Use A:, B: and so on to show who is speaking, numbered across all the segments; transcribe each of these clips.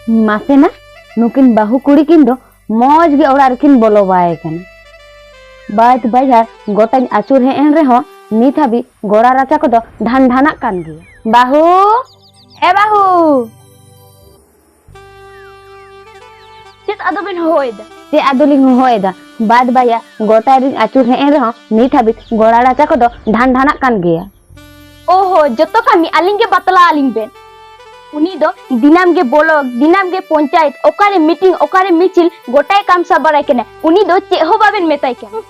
A: मासेना नुकिन बाहु कुड़ी किन दो मौज गे ओड़ा रकिन बोलो बाय कन बात बाजार गोटाñ आचुर हे एन रेहो नित हाबि गोड़ा राचा को दो धान धाना कान गे बाहु ए बाहु
B: चेत आदोबिन होयदा
A: ते आदोलिंग होयदा बाद बाया गोटा रिन आचुर हे एन रेहो नित हाबि गोड़ा राचा को दो धान धाना कान गे
B: ओहो जतो कामी आलिंग के बतला आलिंग बेन उनी दो दिनाम गे ब्लॉक दिनाम गे पंचायत ओकारे मीटिंग ओकारे मिचिल गोटाय काम सब बराय केने उनी दो चे हो बाबेन मेताय केने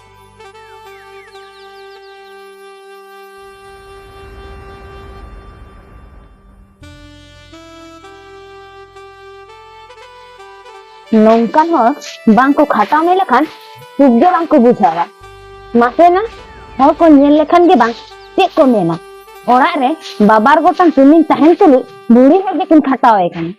A: नौकान हो बांग को खाता में लेखान सुबजे बांग को बुझावा मासे ना हो को नेल लेखान गे बांग चेक को मेना ओड़ा रे बाबार गोटान सुमिन तहन तुलु बुढ़ी हर देकिन खटावे एखाने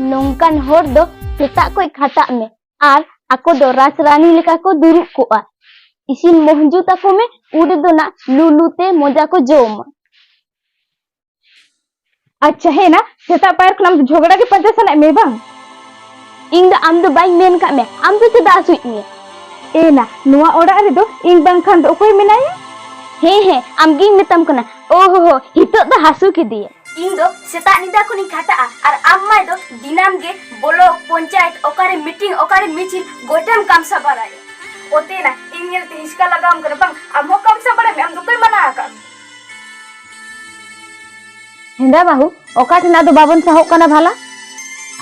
B: नौकान होर दो सेता को खाता में आर आको दो राजरानी लेका को दुरुब कोआ इसिन मोहजू ताको में उड़े दो ना लुलुते मजा को जोम
A: अच्छा है ना सेता पैर खनम झगड़ा के पंचा सना में बांग
B: इंग आम दो बाई मेन का में आम दो चेदा सुई में
A: ए ना नुआ ओड़ा रे दो इंग बांग खान दो कोई मेनाय
B: हे आम गिंग मेतम कना ओहो हो हितो दो हासु के दिए इंग दो सेता निदा को नि खाता आर आम्माय दो दिनाम गे ब्लॉक पंचायत ओकारे मीटिंग ओकारे मिचिल गोटेम काम सबराय ओते ना इंग नेलते हिसका लगाम कर बांग आम हो काम सबराय में आम दो कोई मना का
A: हेंदा बाहु ओका ठना दो बाबन साहो कना भाला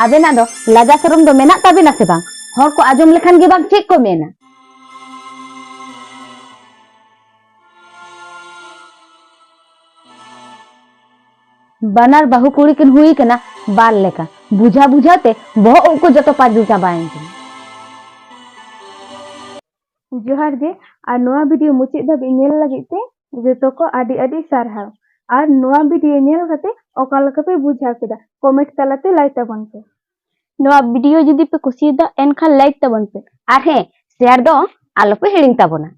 A: आबेना दो लाजा शरम दो मेना ताबेना से बांग हर को आजम लेखान गे बांग चेक को मेना बनार बाहु कुड़ी किन हुई कना बाल लेका बुझा बुझाते बहु को जतो पाजू चाबाएंगे
B: जोहार गे आर नोआ वीडियो मुचे धाबी नेल लगिते जतो को आडी आडी सारहाव आर नोआ वीडियो नेल कते ओका लका पे बुझा केदा कमेंट तलाते लाइक ताबन पे नोआ वीडियो जदी पे कुसिदा एनखा लाइक ताबन पे
A: आर हे शेयर दो आलो पे हिडिंग ताबोना।